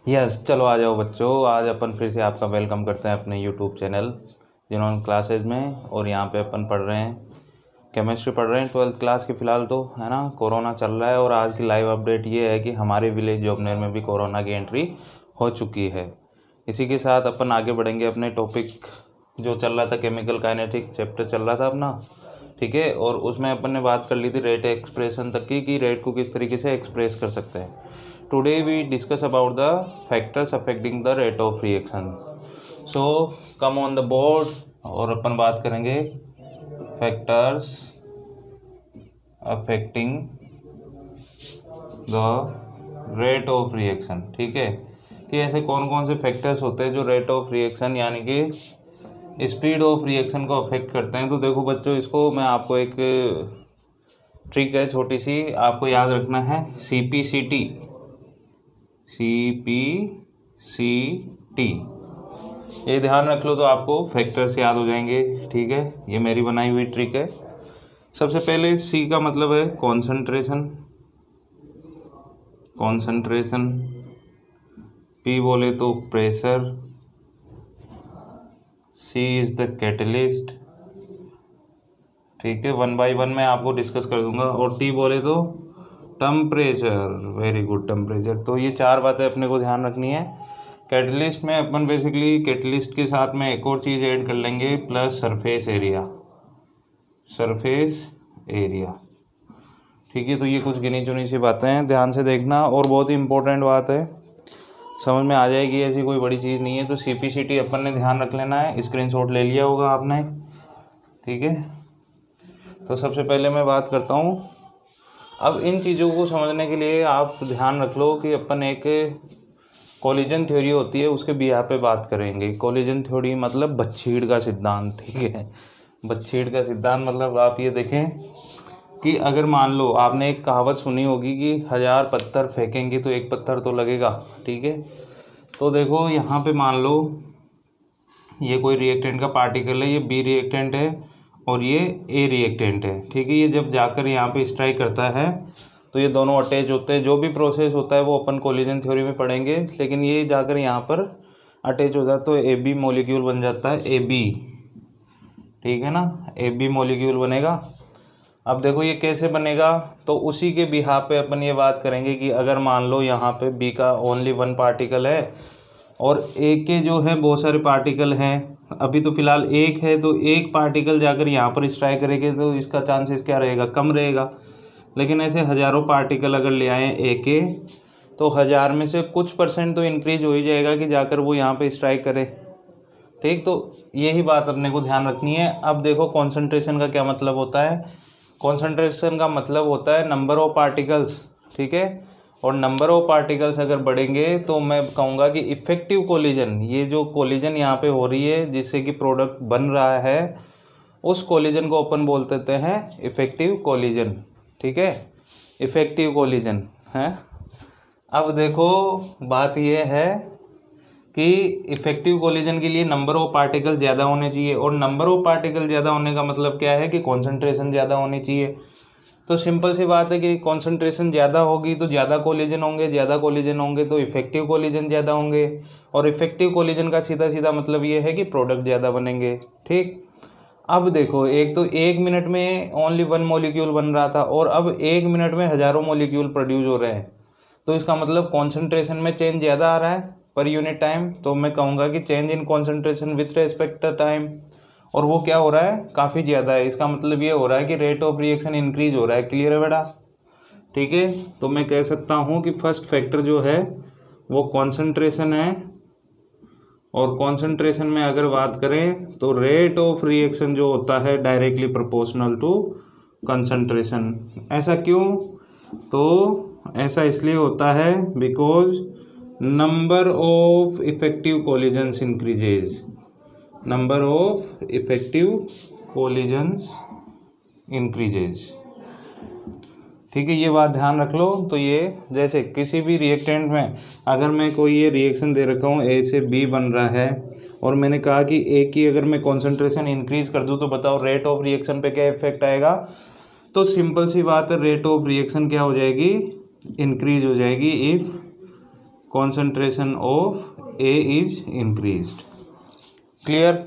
Yes, चलो आ जाओ बच्चों। आज अपन फिर से आपका वेलकम करते हैं अपने यूट्यूब चैनल जिन्होंने क्लासेज में। और यहाँ पे अपन पढ़ रहे हैं केमिस्ट्री, पढ़ रहे हैं 12th क्लास की फ़िलहाल तो, है ना। कोरोना चल रहा है और आज की लाइव अपडेट ये है कि हमारे विलेज जोबनेर में भी कोरोना की एंट्री हो चुकी है। इसी के साथ अपन आगे बढ़ेंगे अपने टॉपिक जो चल रहा था, केमिकल काइनेटिक चैप्टर चल रहा था अपना, ठीक है। और उसमें अपन ने बात कर ली थी रेट एक्सप्रेशन तक की, कि रेट को किस तरीके से एक्सप्रेस कर सकते हैं। Today we discuss about the factors affecting the rate of reaction. So come on the board और अपन बात करेंगे factors affecting the rate of reaction, ठीक है। कि ऐसे कौन कौन से फैक्टर्स होते हैं जो रेट ऑफ रिएक्शन यानी कि स्पीड ऑफ रिएक्शन को अफेक्ट करते हैं। तो देखो बच्चों, इसको मैं आपको एक ट्रिक है छोटी सी, आपको याद रखना है। CPCT ये ध्यान रख लो तो आपको फैक्टर्स याद हो जाएंगे, ठीक है। ये मेरी बनाई हुई ट्रिक है। सबसे पहले C का मतलब है कॉन्सेंट्रेशन, P बोले तो pressure, C is the catalyst, ठीक है। 1 बाय 1 मैं आपको डिस्कस कर दूंगा। और T बोले तो टेम्परेचर, वेरी गुड, टेम्परेचर। तो ये 4 बातें अपने को ध्यान रखनी है। कैटलिस्ट में अपन बेसिकली कैटलिस्ट के साथ में एक और चीज़ ऐड कर लेंगे, प्लस सरफेस एरिया, ठीक है। तो ये कुछ गिनी चुनी सी बातें हैं, ध्यान से देखना। और बहुत ही इंपॉर्टेंट बात है, समझ में आ जाएगी, ऐसी कोई बड़ी चीज़ नहीं है। तो CPCT अपन ने ध्यान रख लेना है, स्क्रीनशॉट ले लिया होगा आपने, ठीक है। तो सबसे पहले मैं बात करता हूँ। अब इन चीज़ों को समझने के लिए आप ध्यान रख लो कि अपन एक कोलिजन थ्योरी होती है, उसके बिहा पे बात करेंगे। कोलिजन थ्योरी मतलब बच्छीड़ का सिद्धांत, ठीक है। बच्छीड़ का सिद्धांत मतलब आप ये देखें कि अगर मान लो आपने एक कहावत सुनी होगी कि 1000 पत्थर फेंकेंगे तो एक पत्थर तो लगेगा, ठीक है। तो देखो यहाँ पे मान लो ये कोई रिएक्टेंट का पार्टिकल है, ये B रिएक्टेंट है और ये A रिएक्टेंट है, ठीक है। ये जब जाकर यहाँ पे स्ट्राइक करता है तो ये दोनों अटैच होते हैं। जो भी प्रोसेस होता है वो अपन कोलिजन थ्योरी में पढ़ेंगे, लेकिन ये जाकर यहाँ पर अटैच हो जाता है तो AB मॉलिक्यूल बन जाता है, AB, ठीक है ना। AB मॉलिक्यूल बनेगा। अब देखो ये कैसे बनेगा, तो उसी के बिहाफ पे अपन ये बात करेंगे कि अगर मान लो यहाँ पे B का ओनली 1 पार्टिकल है और A के जो है बहुत सारे पार्टिकल हैं। अभी तो फिलहाल एक है, तो एक पार्टिकल जाकर यहाँ पर स्ट्राइक करेंगे तो इसका चांसेस क्या रहेगा, कम रहेगा। लेकिन ऐसे हज़ारों पार्टिकल अगर ले आए A के, तो 1000 में से कुछ % तो इंक्रीज हो ही जाएगा कि जाकर वो यहाँ पे स्ट्राइक करे, ठीक। तो यही बात अपने को ध्यान रखनी है। अब देखो कॉन्सेंट्रेशन का क्या मतलब होता है। कॉन्सेंट्रेशन का मतलब होता है नंबर ऑफ पार्टिकल्स, ठीक है। और नंबर ऑफ पार्टिकल्स अगर बढ़ेंगे तो मैं कहूँगा कि इफ़ेक्टिव कोलिजन, ये जो कोलिजन यहाँ पे हो रही है जिससे कि प्रोडक्ट बन रहा है, उस कोलिजन को अपन बोल देते हैं इफ़ेक्टिव कोलिजन, ठीक है। इफ़ेक्टिव कोलिजन है। अब देखो बात ये है कि इफ़ेक्टिव कोलिजन के लिए नंबर ऑफ पार्टिकल ज़्यादा होने चाहिए, और नंबर ऑफ पार्टिकल ज़्यादा होने का मतलब क्या है कि कॉन्सेंट्रेशन ज़्यादा होनी चाहिए। तो सिंपल सी बात है कि कॉन्सेंट्रेशन ज़्यादा होगी तो ज़्यादा कोलिजन होंगे, ज़्यादा कोलिजन होंगे तो इफ़ेक्टिव कोलिजन ज़्यादा होंगे, और इफ़ेक्टिव कोलिजन का सीधा सीधा मतलब ये है कि प्रोडक्ट ज़्यादा बनेंगे, ठीक। अब देखो, एक तो 1 मिनट में ओनली 1 मॉलिक्यूल बन रहा था और अब 1 मिनट में हज़ारों मॉलिक्यूल प्रोड्यूस हो रहे हैं। तो इसका मतलब कॉन्सेंट्रेशन में चेंज ज़्यादा आ रहा है पर यूनिट टाइम। तो मैं कहूँगा कि change in concentration with respect to time, और वो क्या हो रहा है, काफ़ी ज़्यादा है। इसका मतलब ये हो रहा है कि रेट ऑफ रिएक्शन इंक्रीज हो रहा है। क्लियर है बेटा, ठीक है। तो मैं कह सकता हूँ कि फर्स्ट फैक्टर जो है वो कॉन्सेंट्रेशन है, और कॉन्सेंट्रेशन में अगर बात करें तो रेट ऑफ रिएक्शन जो होता है डायरेक्टली प्रोपोर्शनल टू कंसंट्रेशन। ऐसा क्यों, तो ऐसा इसलिए होता है because number of effective collisions increases, number of effective collisions increases, ठीक है। ये बात ध्यान रख लो। तो ये जैसे किसी भी रिएक्टेंट में अगर मैं कोई ये रिएक्शन दे रखा हूँ, A से B बन रहा है, और मैंने कहा कि A की अगर मैं कॉन्सेंट्रेशन इंक्रीज कर दूँ तो बताओ रेट ऑफ रिएक्शन पे क्या इफेक्ट आएगा। तो सिंपल सी बात है, रेट ऑफ रिएक्शन क्या हो जाएगी, इंक्रीज हो जाएगी if concentration of A is increased। Clear.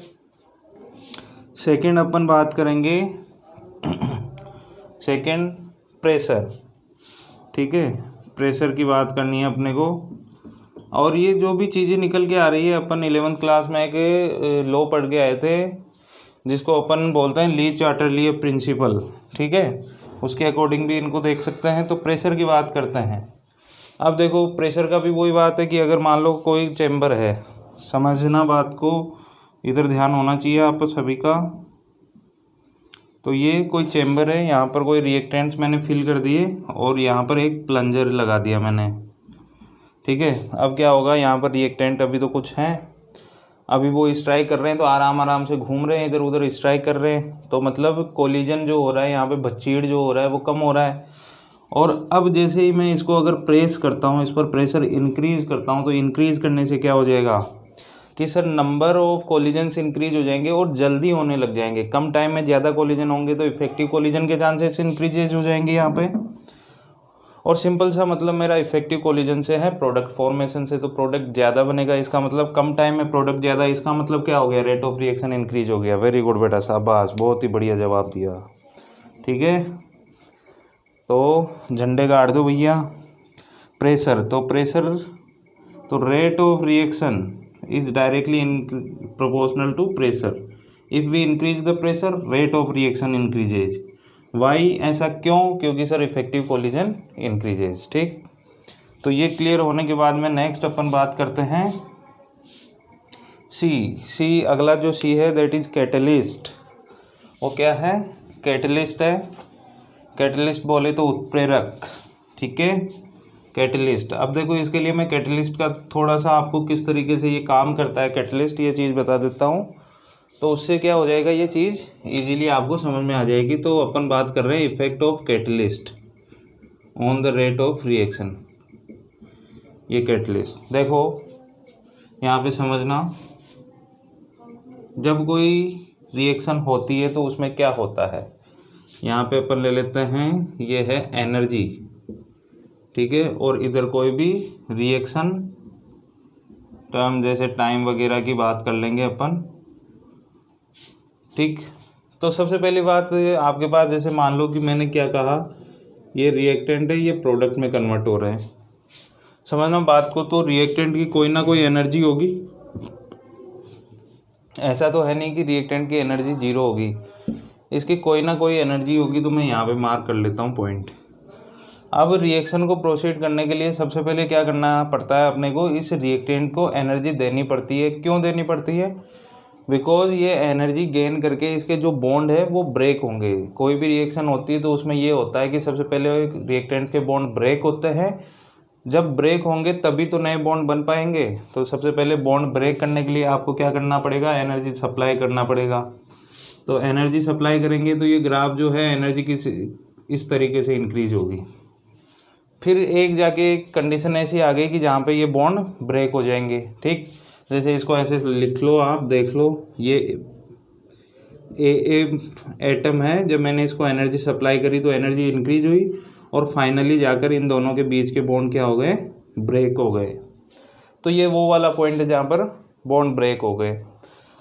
Second अपन बात करेंगे सेकेंड प्रेशर। ठीक है, प्रेशर की बात करनी है अपने को। और ये जो भी चीज़ें निकल के आ रही है, अपन 11th क्लास में एक लॉ पढ़ के आए थे जिसको अपन बोलते हैं ली चार्टरली प्रिंसिपल। ठीक है, उसके अकॉर्डिंग भी इनको देख सकते हैं। तो प्रेशर की बात करते हैं। अब देखो, प्रेशर का भी वही बात है कि अगर मान लो कोई चैम्बर है, समझना बात को, इधर ध्यान होना चाहिए आप सभी का। तो ये कोई चैम्बर है, यहाँ पर कोई रिएक्टेंट्स मैंने फिल कर दिए और यहाँ पर एक प्लंजर लगा दिया मैंने। ठीक है, अब क्या होगा, यहाँ पर रिएक्टेंट अभी तो कुछ हैं, अभी वो स्ट्राइक कर रहे हैं तो आराम आराम से घूम रहे हैं, इधर उधर स्ट्राइक कर रहे हैं। तो मतलब कोलिजन जो हो रहा है यहाँ पे, बच्चीड़ जो हो रहा है वो कम हो रहा है। और अब जैसे ही मैं इसको अगर प्रेस करता हूँ, इस पर प्रेशर इंक्रीज़ करता हूँ, तो इंक्रीज़ करने से क्या हो जाएगा कि sir number of collisions increase हो जाएंगे और जल्दी होने लग जाएंगे। कम टाइम में ज़्यादा कोलिजन होंगे तो इफेक्टिव कोलिजन के चांसेस इंक्रीजेज हो जाएंगे यहाँ पे। और सिंपल सा मतलब मेरा इफेक्टिव कोलिजन से है प्रोडक्ट फॉर्मेशन से, तो प्रोडक्ट ज़्यादा बनेगा। इसका मतलब कम टाइम में प्रोडक्ट ज़्यादा, इसका मतलब क्या हो गया, रेट ऑफ रिएक्शन इंक्रीज हो गया। वेरी गुड बेटा, शाबाश, बहुत ही बढ़िया जवाब दिया। ठीक है, तो झंडे गाड़ दो भैया। प्रेशर, तो प्रेशर, तो rate of reaction is directly proportional to pressure। if we increase the pressure, rate of reaction increases। why ऐसा क्यों? क्योंकि सर इफेक्टिव कोलिजन इंक्रीजेज। ठीक, तो ये क्लियर होने के बाद में नेक्स्ट अपन बात करते हैं सी। अगला जो सी है दैट इज कैटलिस्ट। वो क्या है, कैटलिस्ट है। कैटलिस्ट बोले तो उत्प्रेरक। ठीक है, कैटलिस्ट। अब देखो, इसके लिए मैं कैटलिस्ट का थोड़ा सा आपको किस तरीके से ये काम करता है कैटलिस्ट, ये चीज़ बता देता हूँ। तो उससे क्या हो जाएगा, ये चीज़ इजीली आपको समझ में आ जाएगी। तो अपन बात कर रहे हैं effect of catalyst on the rate of reaction. ये कैटलिस्ट देखो, यहाँ पे समझना, जब कोई रिएक्शन होती है तो उसमें क्या होता है। यहाँ पे अपन ले लेते हैं, ये है एनर्जी। ठीक है, और इधर कोई भी रिएक्शन टर्म जैसे टाइम वगैरह की बात कर लेंगे अपन। ठीक, तो सबसे पहली बात आपके पास, जैसे मान लो कि मैंने क्या कहा, ये रिएक्टेंट है, ये प्रोडक्ट में कन्वर्ट हो रहे हैं। समझना बात को, तो रिएक्टेंट की कोई ना कोई एनर्जी होगी। ऐसा तो है नहीं कि रिएक्टेंट की एनर्जी जीरो होगी, इसकी कोई ना कोई एनर्जी होगी। तो मैं यहाँ पे मार्क कर लेता हूँ पॉइंट। अब रिएक्शन को प्रोसीड करने के लिए सबसे पहले क्या करना पड़ता है अपने को, इस रिएक्टेंट को एनर्जी देनी पड़ती है। क्यों देनी पड़ती है? बिकॉज ये एनर्जी गेन करके इसके जो बॉन्ड है वो ब्रेक होंगे। कोई भी रिएक्शन होती है तो उसमें ये होता है कि सबसे पहले रिएक्टेंट के बॉन्ड ब्रेक होते हैं। जब ब्रेक होंगे तभी तो नए बॉन्ड बन पाएंगे। तो सबसे पहले बॉन्ड ब्रेक करने के लिए आपको क्या करना पड़ेगा, एनर्जी सप्लाई करना पड़ेगा। तो एनर्जी सप्लाई करेंगे तो ये ग्राफ जो है एनर्जी की इस तरीके से इंक्रीज होगी। फिर एक जाके कंडीशन ऐसी आ गई कि जहाँ पे ये बॉन्ड ब्रेक हो जाएंगे। ठीक, जैसे इसको ऐसे लिख लो, आप देख लो, ये ए एटम है। जब मैंने इसको एनर्जी सप्लाई करी तो एनर्जी इंक्रीज हुई और फाइनली जाकर इन दोनों के बीच के बॉन्ड क्या हो गए, ब्रेक हो गए। तो ये वो वाला पॉइंट है जहाँ पर बॉन्ड ब्रेक हो गए।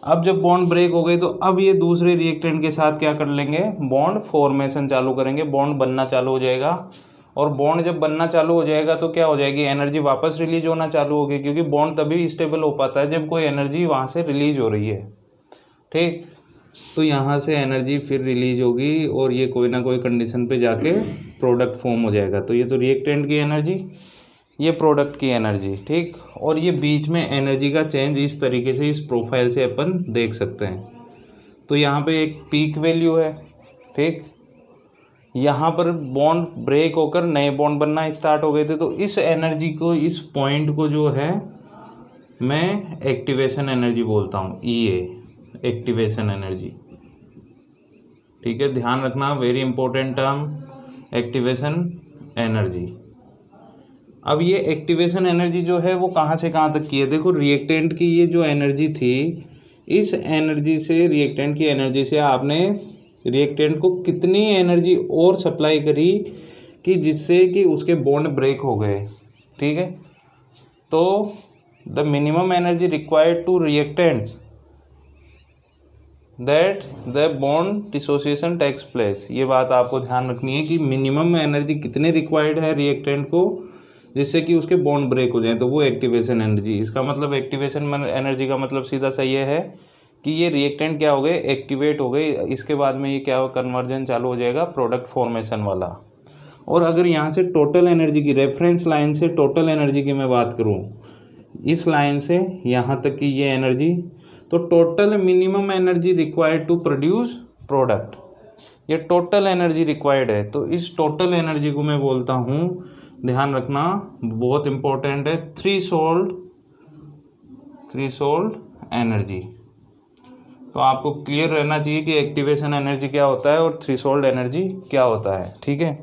अब जब बॉन्ड ब्रेक हो गए तो अब ये दूसरे रिएक्टेंट के साथ क्या कर लेंगे, बॉन्ड फॉर्मेशन चालू करेंगे, बॉन्ड बनना चालू हो जाएगा। और बॉन्ड जब बनना चालू हो जाएगा तो क्या हो जाएगी, एनर्जी वापस रिलीज होना चालू होगी। क्योंकि बॉन्ड तभी स्टेबल हो पाता है जब कोई एनर्जी वहाँ से रिलीज हो रही है। ठीक, तो यहाँ से एनर्जी फिर रिलीज होगी और ये कोई ना कोई कंडीशन पे जाके प्रोडक्ट फॉर्म हो जाएगा। तो ये तो रिएक्टेंट की एनर्जी, ये प्रोडक्ट की एनर्जी। ठीक, और ये बीच में एनर्जी का चेंज इस तरीके से, इस प्रोफाइल से अपन देख सकते हैं। तो यहाँ पे एक पीक वैल्यू है। ठीक, यहाँ पर बॉन्ड ब्रेक होकर नए बॉन्ड बनना स्टार्ट हो गए थे। तो इस एनर्जी को, इस पॉइंट को जो है मैं एक्टिवेशन एनर्जी बोलता हूँ, EA, एक्टिवेशन एनर्जी। ठीक है, ध्यान रखना, very important term, activation energy. अब ये एक्टिवेशन एनर्जी जो है वो कहाँ से कहाँ तक की है। देखो, रिएक्टेंट की ये जो एनर्जी थी, इस एनर्जी से, रिएक्टेंट की एनर्जी से आपने रिएक्टेंट को कितनी एनर्जी और सप्लाई करी कि जिससे कि उसके बॉन्ड ब्रेक हो गए। ठीक है, तो the minimum energy required to reactants that the bond dissociation takes place. ये बात आपको ध्यान रखनी है कि मिनिमम एनर्जी कितने रिक्वायर्ड है रिएक्टेंट को जिससे कि उसके बॉन्ड ब्रेक हो जाए, तो वो एक्टिवेशन एनर्जी। इसका मतलब एक्टिवेशन एनर्जी का मतलब सीधा सा ये है कि ये रिएक्टेंट क्या हो गए, एक्टिवेट हो गए, इसके बाद में ये क्या हो, कन्वर्जन चालू हो जाएगा प्रोडक्ट फॉर्मेशन वाला। और अगर यहाँ से टोटल एनर्जी की, रेफरेंस लाइन से टोटल एनर्जी की मैं बात करूँ, इस लाइन से यहाँ तक की ये एनर्जी, तो total minimum energy required to produce product, ये टोटल एनर्जी रिक्वायर्ड है। तो इस टोटल एनर्जी को मैं बोलता हूँ, ध्यान रखना बहुत इंपॉर्टेंट है, थ्रीशोल्ड एनर्जी। तो आपको क्लियर रहना चाहिए कि एक्टिवेशन एनर्जी क्या होता है और थ्रेशोल्ड एनर्जी क्या होता है। ठीक है,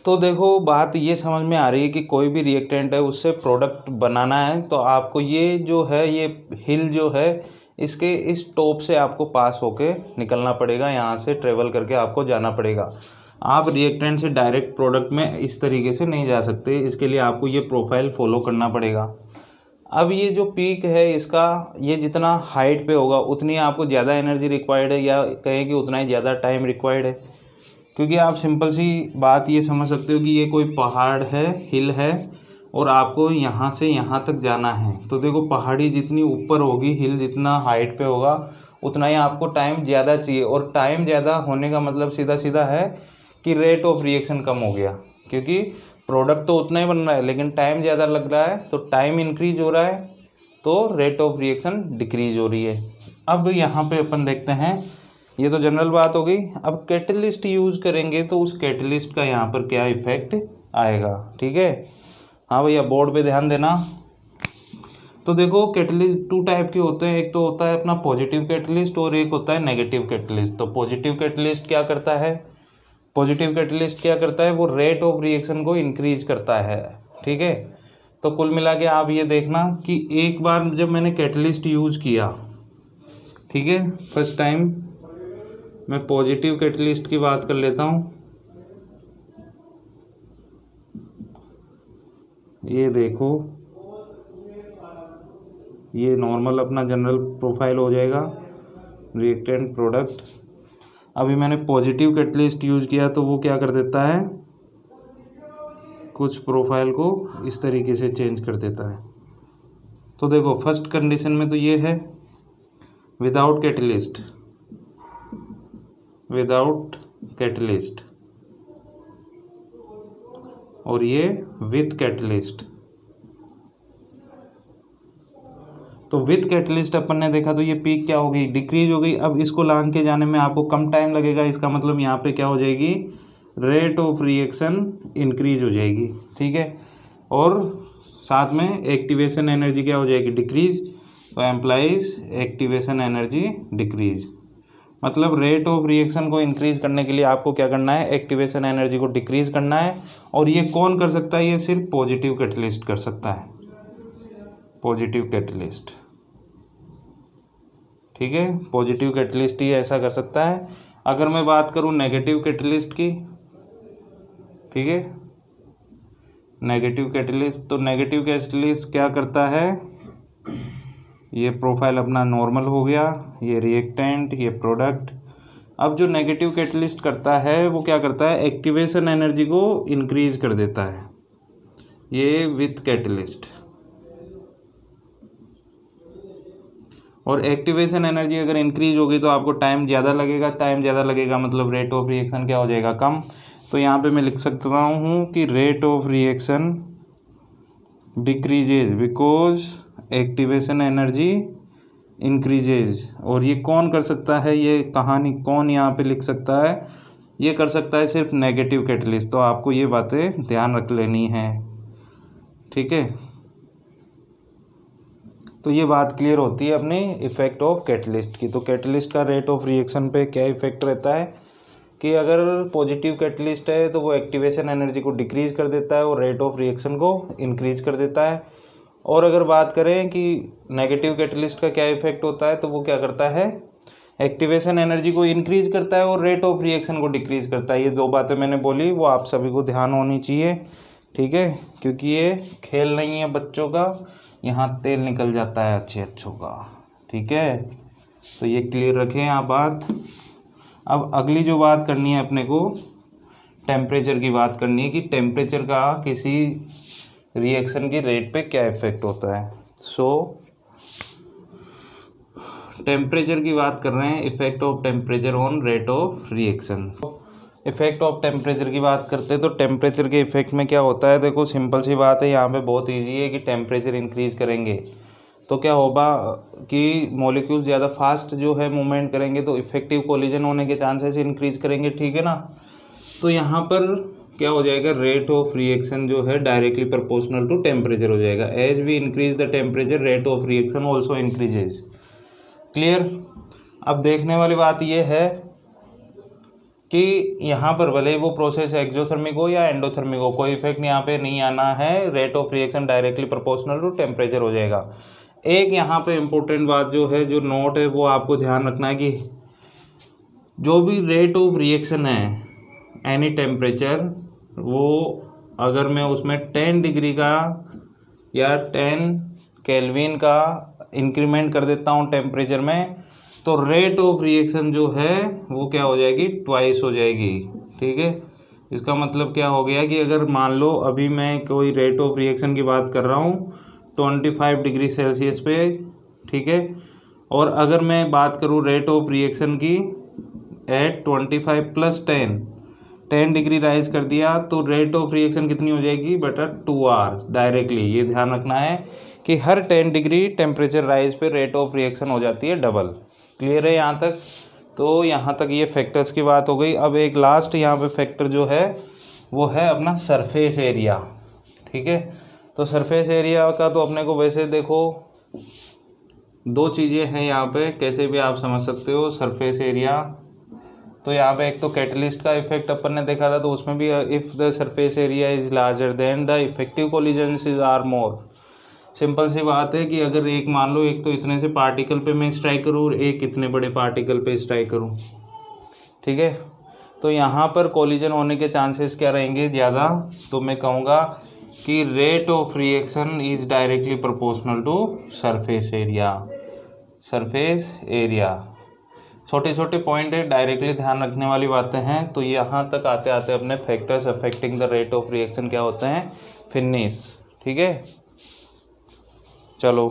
तो देखो बात ये समझ में आ रही है कि कोई भी रिएक्टेंट है उससे प्रोडक्ट बनाना है, तो आपको ये जो है, ये हिल जो है, इसके इस टॉप से आपको पास होके निकलना पड़ेगा, यहाँ से ट्रेवल करके आपको जाना पड़ेगा। आप रिएक्टेंट से डायरेक्ट प्रोडक्ट में इस तरीके से नहीं जा सकते, इसके लिए आपको ये प्रोफाइल फॉलो करना पड़ेगा। अब ये जो पीक है इसका, ये जितना हाइट पे होगा उतनी आपको ज़्यादा एनर्जी रिक्वायर्ड है, या कहें कि उतना ही ज़्यादा टाइम रिक्वायर्ड है। क्योंकि आप सिंपल सी बात ये समझ सकते हो कि ये कोई पहाड़ है, हिल है, और आपको यहाँ से यहाँ तक जाना है। तो देखो पहाड़ी जितनी ऊपर होगी, हिल जितना हाइट पे होगा, उतना ही आपको टाइम ज़्यादा चाहिए। और टाइम ज़्यादा होने का मतलब सीधा सीधा है कि रेट ऑफ रिएक्शन कम हो गया, क्योंकि प्रोडक्ट तो उतना ही बन रहा है लेकिन टाइम ज़्यादा लग रहा है, तो टाइम इंक्रीज हो रहा है, तो रेट ऑफ रिएक्शन डिक्रीज हो रही है। अब यहाँ पे अपन देखते हैं, ये तो जनरल बात हो गई। अब कैटलिस्ट यूज़ करेंगे तो उस कैटलिस्ट का यहाँ पर क्या इफेक्ट आएगा। ठीक है, हाँ भैया बोर्ड पे ध्यान देना। तो देखो कैटलिस्ट टू टाइप के होते हैं, एक तो होता है अपना पॉजिटिव कैटलिस्ट और एक होता है नेगेटिव कैटलिस्ट। तो पॉजिटिव कैटलिस्ट क्या करता है, पॉजिटिव कैटलिस्ट क्या करता है, वो रेट ऑफ रिएक्शन को इंक्रीज करता है। ठीक है, तो कुल मिला के आप ये देखना कि एक बार जब मैंने कैटलिस्ट यूज़ किया, ठीक है, फर्स्ट टाइम, मैं पॉजिटिव कैटलिस्ट की बात कर लेता हूँ। ये देखो, ये नॉर्मल अपना जनरल प्रोफाइल हो जाएगा रिएक्टेंट प्रोडक्ट। अभी मैंने पॉजिटिव कैटलिस्ट यूज़ किया तो वो क्या कर देता है, कुछ प्रोफाइल को इस तरीके से चेंज कर देता है। तो देखो फर्स्ट कंडीशन में तो ये है विदाउट कैटलिस्ट, विदाउट कैटलिस्ट, और ये विथ कैटलिस्ट। तो विथ कैटलिस्ट अपन ने देखा तो ये पीक क्या हो गई, डिक्रीज हो गई। अब इसको लांग के जाने में आपको कम टाइम लगेगा, इसका मतलब यहाँ पे क्या हो जाएगी, रेट ऑफ रिएक्शन इंक्रीज हो जाएगी। ठीक है, और साथ में एक्टिवेशन एनर्जी क्या हो जाएगी, डिक्रीज। तो एम्प्लाइज एक्टिवेशन एनर्जी डिक्रीज, मतलब रेट ऑफ रिएक्शन को इंक्रीज करने के लिए आपको क्या करना है, एक्टिवेशन एनर्जी को डिक्रीज करना है। और ये कौन कर सकता है, ये सिर्फ पॉजिटिव कैटलिस्ट कर सकता है, पॉजिटिव कैटलिस्ट। ठीक है, पॉजिटिव कैटलिस्ट ही ऐसा कर सकता है। अगर मैं बात करूं नेगेटिव कैटलिस्ट की, ठीक है, नेगेटिव कैटलिस्ट, तो नेगेटिव कैटलिस्ट क्या करता है, ये प्रोफाइल अपना नॉर्मल हो गया, ये रिएक्टेंट, ये प्रोडक्ट। अब जो नेगेटिव कैटलिस्ट करता है वो क्या करता है, एक्टिवेशन एनर्जी को इंक्रीज कर देता है, ये विथ कैटलिस्ट। और एक्टिवेशन एनर्जी अगर इंक्रीज होगी तो आपको टाइम ज़्यादा लगेगा, टाइम ज़्यादा लगेगा मतलब रेट ऑफ रिएक्शन क्या हो जाएगा, कम। तो यहाँ पे मैं लिख सकता हूँ कि rate of reaction decreases because activation energy increases. और ये कौन कर सकता है, ये कहानी कौन यहाँ पे लिख सकता है, ये कर सकता है सिर्फ नेगेटिव कैटलिस्ट। तो आपको ये बातें ध्यान रख लेनी है। ठीक है, तो ये बात क्लियर होती है अपनी इफेक्ट ऑफ कैटलिस्ट की। तो कैटलिस्ट का रेट ऑफ रिएक्शन पे क्या इफेक्ट रहता है कि अगर पॉजिटिव कैटलिस्ट है तो वो एक्टिवेशन एनर्जी को डिक्रीज कर देता है और रेट ऑफ रिएक्शन को इंक्रीज कर देता है। और अगर बात करें कि नेगेटिव कैटलिस्ट का क्या इफेक्ट होता है, तो वो क्या करता है, एक्टिवेशन एनर्जी को इंक्रीज करता है और रेट ऑफ रिएक्शन को डिक्रीज करता है। ये दो बातें मैंने बोली वो आप सभी को ध्यान होनी चाहिए ठीक है, क्योंकि ये खेल नहीं है बच्चों का, यहाँ तेल निकल जाता है अच्छों का। ठीक है, तो ये क्लियर रखें आप बात। अब अगली जो बात करनी है अपने को, टेम्परेचर की बात करनी है कि टेम्परेचर का किसी रिएक्शन की रेट पे क्या इफ़ेक्ट होता है। टेम्परेचर की बात कर रहे हैं, effect of temperature on rate of reaction. Effect of temperature की बात करते हैं तो टेम्परेचर के इफेक्ट में क्या होता है, देखो सिंपल सी बात है, यहाँ पे बहुत इजी है कि टेम्परेचर इंक्रीज करेंगे तो क्या होगा कि मॉलिक्यूल ज़्यादा फास्ट जो है मूवमेंट करेंगे, तो इफेक्टिव कोलिजन होने के चांसेस इंक्रीज करेंगे। ठीक है ना, तो यहाँ पर क्या हो जाएगा, रेट ऑफ रिएक्शन जो है डायरेक्टली प्रोपोर्शनल टू टेम्परेचर हो जाएगा। As we increase the temperature rate of reaction also increases. Clear. अब देखने वाली बात यह है कि यहाँ पर भले वो प्रोसेस एक्सोथर्मिक हो या एंडोथर्मिक हो, कोई इफेक्ट यहाँ पे नहीं आना है, rate of reaction directly proportional to temperature हो जाएगा। एक यहाँ पे इम्पोर्टेंट बात जो है, जो नोट है, वो आपको ध्यान रखना है कि जो भी रेट ऑफ रिएक्शन है एनी टेम्परेचर, वो अगर मैं उसमें 10 डिग्री का या 10 केल्विन का इंक्रीमेंट कर देता हूँ टेम्परेचर में, तो रेट ऑफ रिएक्शन जो है वो क्या हो जाएगी, ट्वाइस हो जाएगी। ठीक है, इसका मतलब क्या हो गया कि अगर मान लो अभी मैं कोई रेट ऑफ रिएक्शन की बात कर रहा हूँ 25 डिग्री सेल्सियस पे, ठीक है, और अगर मैं बात करूँ रेट ऑफ रिएक्शन की एट 25 + 10 डिग्री राइज कर दिया, तो रेट ऑफ रिएक्शन कितनी हो जाएगी बेटा, 2R डायरेक्टली। ये ध्यान रखना है कि हर 10 डिग्री टेम्परेचर राइज पे रेट ऑफ रिएक्शन हो जाती है डबल। क्लियर है यहाँ तक? तो यहाँ तक ये फैक्टर्स की बात हो गई। अब एक लास्ट यहाँ पे फैक्टर जो है वो है अपना सरफेस एरिया। ठीक है, तो सरफेस एरिया का तो अपने को वैसे देखो दो चीज़ें हैं यहाँ पे, कैसे भी आप समझ सकते हो सरफेस एरिया। तो यहाँ पे एक तो कैटलिस्ट का इफेक्ट अपन ने देखा था, तो उसमें भी if the surface area is larger than the effective collisions is are more. Simple सी बात है कि अगर एक मान लो एक तो इतने से पार्टिकल पे मैं स्ट्राइक करूँ और एक इतने बड़े पार्टिकल पे स्ट्राइक करूँ, ठीक है, तो यहाँ पर कोलिजन होने के चांसेस क्या रहेंगे, ज़्यादा। तो मैं कहूँगा कि rate of reaction is directly proportional to surface area. Surface area छोटे छोटे पॉइंट है, डायरेक्टली ध्यान रखने वाली बातें हैं। तो यहाँ तक आते आते अपने factors affecting the rate of reaction क्या होते हैं, फिनिश। ठीक है, चलो।